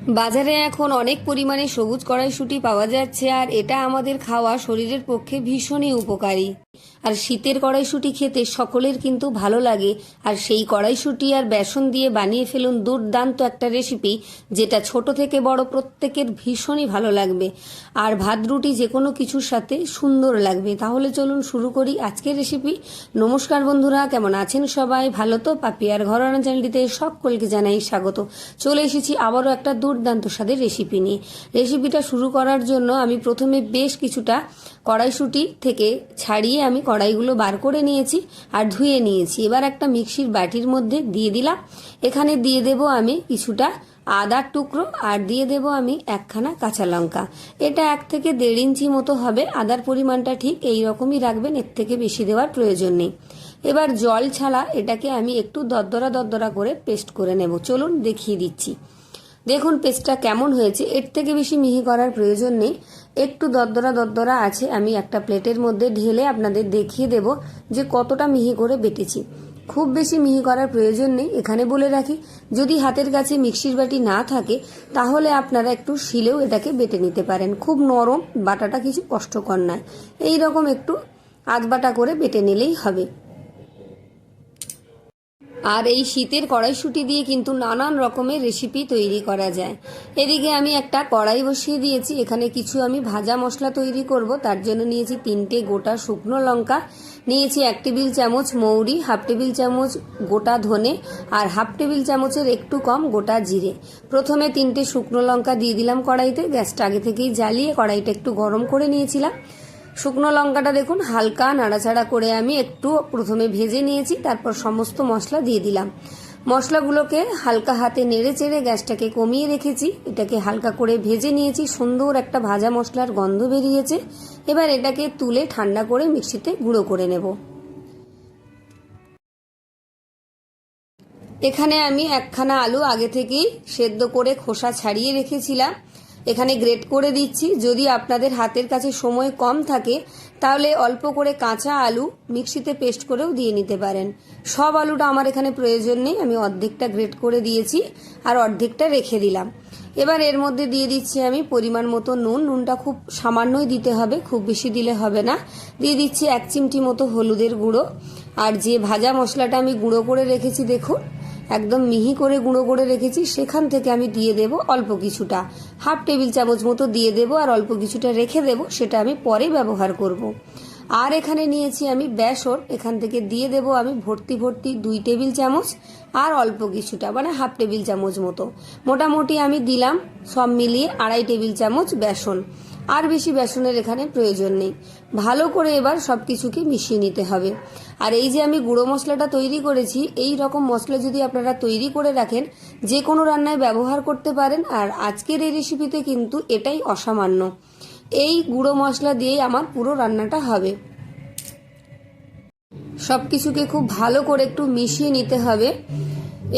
বাজারে এখন অনেক পরিমাণে সবুজ কড়াইশুঁটি পাওয়া যাচ্ছে, আর এটা আমাদের খাওয়া শরীরের পক্ষে ভীষণই উপকারী। আর শীতের কড়াইশুঁটি খেতে সকলের কিন্তু ভালো লাগে। আর সেই কড়াইশুঁটি আর বেসন দিয়ে বানিয়ে ফেলুন দুর্দান্ত একটা রেসিপি, যেটা ছোট থেকে বড় প্রত্যেকের ভীষণই ভালো লাগবে, আর ভাত রুটি যে কোনো কিছুর সাথে সুন্দর লাগবে। তাহলে চলুন শুরু করি আজকের রেসিপি। নমস্কার বন্ধুরা, কেমন আছেন সবাই? ভালো তো? পাপিয়ার ঘরোয়া চ্যানেলটিতে সকলকে জানাই স্বাগত। চলে এসেছি আবারও একটা দুর্দান্ত স্বাদের রেসিপি নিয়ে। রেসিপিটা শুরু করার জন্য আমি প্রথমে বেশ কিছুটা কড়াইশুঁটি থেকে ছাড়িয়ে আমি কড়াইগুলো বার করে নিয়েছি আর ধুয়ে নিয়েছি। এবার একটা মিক্সির বাটির মধ্যে দিয়ে দিলাম। এখানে দিয়ে দেব আমি কিছুটা আদার টুকরো, আর দিয়ে দেব আমি একখানা কাঁচা লঙ্কা। এটা 1 থেকে 1.5 ইঞ্চি মতো হবে। আদার পরিমাণটা ঠিক এই রকমই রাখবেন, এর থেকে বেশি দেওয়ার প্রয়োজন নেই। এবার জল ছাড়া এটাকে আমি একটু দরদরা করে পেস্ট করে নেব। চলুন দেখিয়ে দিচ্ছি। দেখুন পেস্টটা কেমন হয়েছে। এর থেকে বেশি মিহি করার প্রয়োজন নেই, একটু দরদরা আছে। আমি একটা প্লেটের মধ্যে ঢেলে আপনাদের দেখিয়ে দেব যে কতটা মিহি করে বেটেছি। খুব বেশি মিহি করার প্রয়োজন নেই। এখানে বলে রাখি, যদি হাতের কাছে মিক্সির বাটি না থাকে তাহলে আপনারা একটু শিলেও এটাকে বেটে নিতে পারেন। খুব নরম, বাটাটা কিছু কষ্টকর নয়। এই রকম একটু আধবাটা করে বেটে নিলেই হবে। আর এই শীতের কড়াইশুঁটি দিয়ে কিন্তু নানান রকমের রেসিপি তৈরি করা যায়। এদিকে আমি একটা কড়াই বসিয়ে দিয়েছি। এখানে কিছু আমি ভাজা মশলা তৈরি করব। তার জন্য নিয়েছি 3টে গোটা শুকনো লঙ্কা, নিয়েছি 1 টেবিল চামচ মৌরি, 1/2 টেবিল চামচ গোটা ধনে, আর 1/2 টেবিল চামচের একটু কম গোটা জিরে। প্রথমে 3টে শুকনো লঙ্কা দিয়ে দিলাম কড়াইতে। গ্যাসটা আগে থেকেই জ্বালিয়ে কড়াইটা একটু গরম করে নিয়েছিলাম। শুকনো লঙ্কাটা দেখুন হালকা নাড়াচাড়া করে আমি একটু প্রথমে ভেজে নিয়েছি, তারপর সমস্ত মশলা দিয়ে দিলাম। মশলাগুলোকে হালকা হাতে নেড়ে চেড়ে গ্যাসটাকে কমিয়ে রেখেছি। এটাকে হালকা করে ভেজে নিয়েছি, সুন্দর একটা ভাজা মশলার গন্ধ বেরিয়েছে। এবার এটাকে তুলে ঠান্ডা করে মিক্সিতে গুঁড়ো করে নেব। এখানে আমি একখানা আলু আগে থেকেই সেদ্ধ করে খোসা ছাড়িয়ে রেখেছিলাম, এখানে গ্রেট করে দিচ্ছি। যদি আপনাদের হাতের কাছে সময় কম থাকে তাহলে অল্প করে কাঁচা আলু মিক্সিতে পেস্ট করেও দিয়ে নিতে পারেন। সব আলুটা আমার এখানে প্রয়োজন নেই, আমি অর্ধেকটা গ্রেট করে দিয়েছি আর অর্ধেকটা রেখে দিলাম। এবার এর মধ্যে দিয়ে দিচ্ছি আমি পরিমাণ মতো নুন। নুনটা খুব সামান্যই দিতে হবে, খুব বেশি দিলে হবে না। দিয়ে দিচ্ছি 1 চিমটি মতো হলুদের গুঁড়ো। আর যে ভাজা মশলাটা আমি গুঁড়ো করে রেখেছি, দেখুন একদম মিহি করে গুঁড়ো করে রেখেছি, সেখান থেকে আমি দিয়ে দেব অল্প কিছুটা, 1/2 টেবিল চামচ মতো দিয়ে দেব, আর অল্প কিছুটা রেখে দেব, সেটা আমি পরে ব্যবহার করব। আর এখানে নিয়েছি আমি বেসন, এখান থেকে দিয়ে দেব আমি ভর্তি 2 টেবিল চামচ, আর অল্প কিছুটা মানে 1/2 টেবিল চামচ মতো। মোটামুটি আমি দিলাম সব মিলিয়ে 2.5 টেবিল চামচ বেসন। আর বেশি বেসনের এখানে প্রয়োজন নেই। ভালো করে এবার সব কিছুকে মিশিয়ে নিতে হবে। আর এই যে আমি গুঁড়ো মশলাটা তৈরি করেছি, এই রকম মশলা যদি আপনারা তৈরি করে রাখেন যে কোনো রান্নায় ব্যবহার করতে পারেন। আর আজকের এই রেসিপিতে কিন্তু এটাই অসামান্য। এই গুঁড়ো মশলা দিয়েই আমার পুরো রান্নাটা হবে। সব কিছুকে খুব ভালো করে একটু মিশিয়ে নিতে হবে।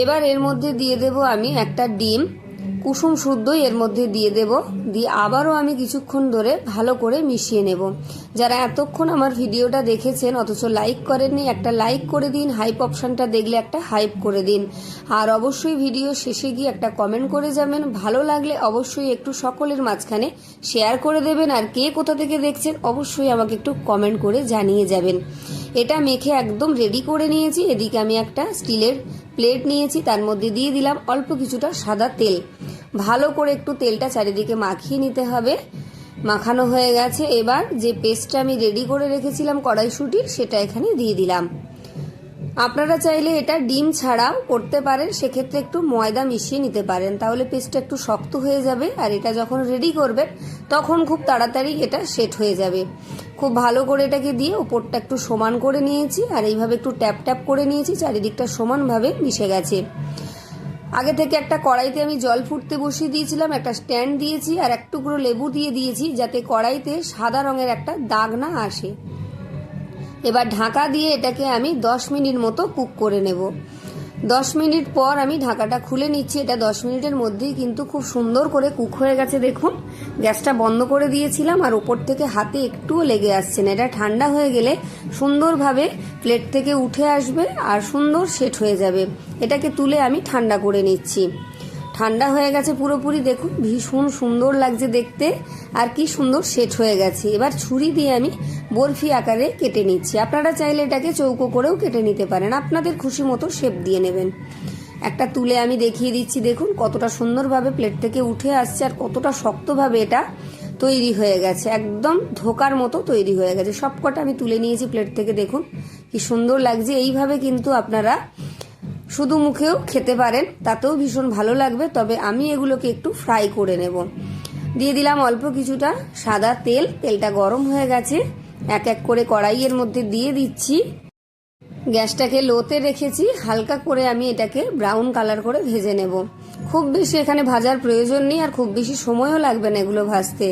এবার এর মধ্যে দিয়ে দেব আমি একটা ডিম, কুসুম শুদ্ধই এর মধ্যে দিয়ে দেব। দিয়ে আবারও আমি কিছুক্ষণ ধরে ভালো করে মিশিয়ে নেব। যারা এতক্ষণ আমার ভিডিওটা দেখেছেন অথচ লাইক করেননি, একটা লাইক করে দিন। হাইপ অপশানটা দেখলে একটা হাইপ করে দিন। আর অবশ্যই ভিডিও শেষে গিয়ে একটা কমেন্ট করে যাবেন। ভালো লাগলে অবশ্যই একটু সকলের মাঝখানে শেয়ার করে দেবেন। আর কে কোথা থেকে দেখছেন অবশ্যই আমাকে একটু কমেন্ট করে জানিয়ে যাবেন। এটা মেখে একদম রেডি করে নিয়েছি। এদিকে আমি একটা স্টিলের প্লেট নিয়েছি, তার মধ্যে দিয়ে দিলাম অল্প কিছুটা সাদা তেল। ভালো করে একটু তেলটা চারিদিকে মাখিয়ে নিতে হবে। মাখানো হয়ে গেছে। এবার যে পেস্টটা আমি রেডি করে রেখেছিলাম কড়াইশুঁটির, সেটা এখানে দিয়ে দিলাম। আপনারা চাইলে এটা ডিম ছাড়াও করতে পারেন, সেক্ষেত্রে একটু ময়দা মিশিয়ে নিতে পারেন, তাহলে পেস্টটা একটু শক্ত হয়ে যাবে। আর এটা যখন রেডি করবেন তখন খুব তাড়াতাড়ি এটা সেট হয়ে যাবে। খুব ভালো করে এটাকে দিয়ে উপরটা একটু সমান করে নিয়েছি, আর এইভাবে একটু ট্যাপ ট্যাপ করে নিয়েছি, চারিদিকটা সমানভাবে মিশে গেছে। আগে থেকে একটা কড়াইতে আমি জল ফুটতে বসিয়ে দিয়েছিলাম, একটা স্ট্যান্ড দিয়েছি, আর এক টুকরো লেবু দিয়ে দিয়েছি যাতে কড়াইতে সাদা রঙের একটা দাগ না আসে। এবার ঢাকা দিয়ে এটাকে আমি 10 মিনিট মতো কুক করে নেব। 10 মিনিট পর আমি ঢাকাটা খুলে নিচ্ছি। এটা 10 মিনিটের মধ্যেই কিন্তু খুব সুন্দর করে কুক হয়ে গেছে। দেখুন গ্যাসটা বন্ধ করে দিয়েছিলাম, আর উপর থেকে হাতে একটুও লেগে আসছে না। এটা ঠান্ডা হয়ে গেলে সুন্দরভাবে প্লেট থেকে উঠে আসবে আর সুন্দর সেট হয়ে যাবে। এটাকে তুলে আমি ঠান্ডা করে নিচ্ছি। ঠান্ডা হয়ে গেছে পুরোপুরি। দেখুন ভীষণ সুন্দর লাগছে দেখতে, আর কি সুন্দর সেট হয়ে গেছে। এবার ছুরি দিয়ে আমি বরফি আকারে কেটে নিচ্ছি। আপনারা চাইলে এটাকে চৌকো করেও কেটে নিতে পারেন, আপনাদের খুশি মতো শেপ দিয়ে নেবেন। একটা তুলে আমি দেখিয়ে দিচ্ছি, দেখুন কতটা সুন্দরভাবে প্লেট থেকে উঠে আসছে আর কতটা শক্তভাবে এটা তৈরি হয়ে গেছে, একদম ধোকার মতো তৈরি হয়ে গেছে। সবকটা আমি তুলে নিয়েছি প্লেট থেকে, দেখুন কি সুন্দর লাগছে। এইভাবে কিন্তু আপনারা শুধু মুখেও খেতে পারেন, তাতেও ভীষণ ভালো লাগবে। তবে আমি এগুলোকে একটু ফ্রাই করে নেব। দিয়ে দিলাম অল্প কিছুটা সাদা তেল, তেলটা গরম হয়ে গেছে। এক এক করে কড়াইয়ের মধ্যে দিয়ে দিচ্ছি। গ্যাসটাকে লোতে রেখেছি, হালকা করে আমি এটাকে ব্রাউন কালার করে ভেজে নেব। খুব বেশি এখানে ভাজার প্রয়োজন নেই, আর খুব বেশি সময়ও লাগবে না এগুলো ভাজতে।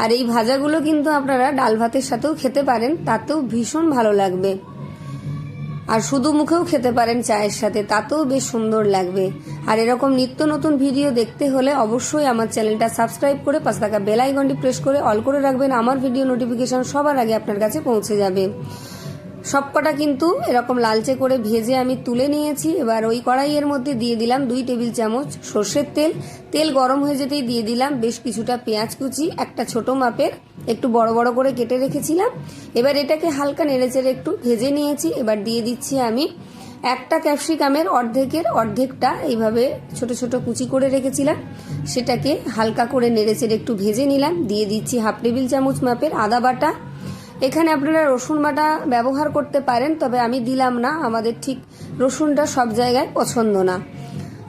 আর এই ভাজাগুলো কিন্তু আপনারা ডাল ভাতের সাথেও খেতে পারেন, তাতেও ভীষণ ভালো লাগবে। আর শুধু মুখেও খেতে পারেন চায়ের সাথে, তাতেও বেশ সুন্দর লাগবে। আর এরকম নিত্য নতুন ভিডিও দেখতে হলে অবশ্যই আমার চ্যানেলটা সাবস্ক্রাইব করে পাশে থাকা বেল আইকনটি প্রেস করে অল করে রাখবেন। আমার ভিডিও নোটিফিকেশন সবার আগে আপনার কাছে পৌঁছে যাবে। সবকটা কিন্তু এরকম লালচে করে ভেজে আমি তুলে নিয়েছি। এবার ওই কড়াইয়ের মধ্যে দিয়ে দিলাম 2 টেবিল চামচ সর্ষের তেল। তেল গরম হয়ে যেতেই দিয়ে দিলাম বেশ কিছুটা পেঁয়াজ কুচি, একটা ছোট মাপের, একটু বড় বড় করে কেটে রেখেছিলাম। এবার এটাকে হালকা নেড়েচেড়ে একটু ভেজে নিয়েছি। এবার দিয়ে দিচ্ছি আমি একটা ক্যাপসিকামের অর্ধেকটা এইভাবে ছোট ছোট কুচি করে রেখেছিলাম, সেটাকে হালকা করে নেড়েচেড়ে একটু ভেজে নিলাম। দিয়ে দিচ্ছি 1/2 টেবিল চামচ মাপের আদা বাটা। এখানে আপনারা রসুন বাটা ব্যবহার করতে পারেন, তবে আমি দিলাম না, আমাদের ঠিক রসুনটা সব জায়গায় পছন্দ না।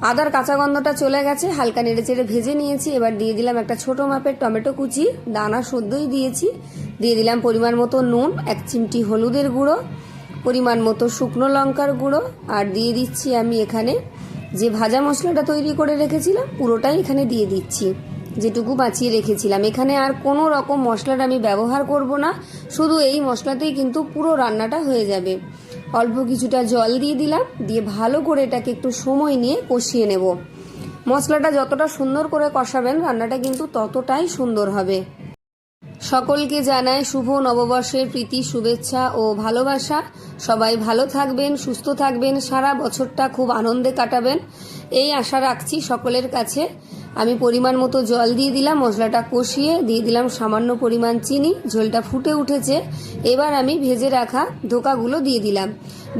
আদার কাঁচা গন্ধটা চলে গেছে, হালকা নেড়েচেড়ে ভেজে নিয়েছি। এবার দিয়ে দিলাম একটা ছোট মাপের টমেটো কুচি, দানা সদ্যই দিয়েছি। দিয়ে দিলাম পরিমাণ মতো নুন, 1 চিমটি হলুদের গুঁড়ো, পরিমাণ মতো শুকনো লঙ্কার গুঁড়ো, আর দিয়ে দিচ্ছি আমি এখানে যে ভাজা মশলাটা তৈরি করে রেখেছিলাম পুরোটাই এখানে দিয়ে দিচ্ছি, যেটুকু বাঁচিয়ে রেখেছিলাম। এখানে আর কোনো রকম মশলার আমি ব্যবহার করব না, শুধু এই মশলাতেই কিন্তু পুরো রান্নাটা হয়ে যাবে। অল্প কিছুটা জল দিয়ে দিলাম, দিয়ে ভালো করে এটাকে একটু সময় নিয়ে কষিয়ে নেব। মশলাটা যতটা সুন্দর করে কষাবেন রান্নাটা কিন্তু ততটাই সুন্দর হবে। সকলকে জানাই শুভ নববর্ষের প্রীতি, শুভেচ্ছা ও ভালোবাসা। সবাই ভালো থাকবেন, সুস্থ থাকবেন, সারা বছরটা খুব আনন্দে কাটাবেন, এই আশা রাখছি সকলের কাছে। আমি পরিমাণ মতো জল দিয়ে দিলাম, মশলাটা কষিয়ে দিয়ে দিলাম সামান্য পরিমাণ চিনি। ঝোলটা ফুটে উঠেছে, এবার আমি ভেজে রাখা ধোকাগুলো দিয়ে দিলাম,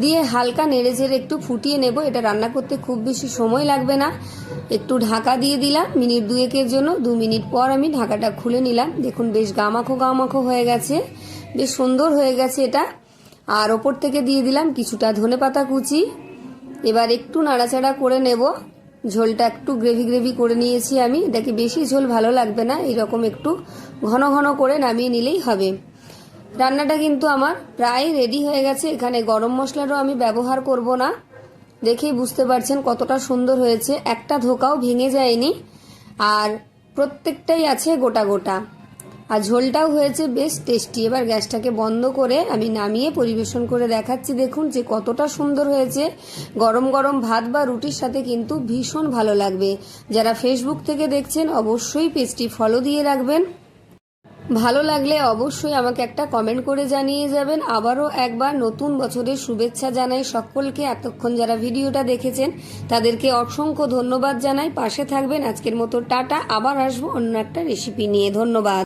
দিয়ে হালকা নেড়েচেড়ে একটু ফুটিয়ে নেব। এটা রান্না করতে খুব বেশি সময় লাগবে না। একটু ঢাকা দিয়ে দিলাম মিনিট 2-এর জন্য। 2 মিনিট পর আমি ঢাকাটা খুলে নিলাম। দেখুন বেশ গামাখো হয়ে গেছে, বেশ সুন্দর হয়ে গেছে এটা। আর ওপর থেকে দিয়ে দিলাম কিছুটা ধনেপাতা কুচি। এবার একটু নাড়াচাড়া করে নেব। ঝোলটা একটু গ্রেভি করে নিয়েছি আমি, এটাকে বেশি ঝোল ভালো লাগবে না, এইরকম একটু ঘন ঘন করে নামিয়ে নিলেই হবে। রান্নাটা কিন্তু আমার প্রায় রেডি হয়ে গেছে। এখানে গরম মশলারও আমি ব্যবহার করব না, দেখেই বুঝতে পারছেন কতটা সুন্দর হয়েছে। একটা ধোকাও ভেঙে যায়নি, আর প্রত্যেকটাই আছে গোটা গোটা, আর ঝোলটাও হয়েছে বেশ টেস্টি। এবার গ্যাসটাকে বন্ধ করে আমি নামিয়ে পরিবেশন করে দেখাচ্ছি, দেখুন যে কতটা সুন্দর হয়েছে। গরম গরম ভাত বা রুটির সাথে কিন্তু ভীষণ ভালো লাগবে। যারা ফেসবুক থেকে দেখছেন অবশ্যই পেজটি ফলো দিয়ে রাখবেন। ভালো লাগলে অবশ্যই আমাকে একটা কমেন্ট করে জানিয়ে যাবেন। আবারও একবার নতুন বছরের শুভেচ্ছা জানাই সকলকে। এতক্ষণ যারা ভিডিওটা দেখেছেন তাদেরকে অসংখ্য ধন্যবাদ জানাই। পাশে থাকবেন। আজকের মতো টাটা, আবার আসবো অন্য একটা রেসিপি নিয়ে। ধন্যবাদ।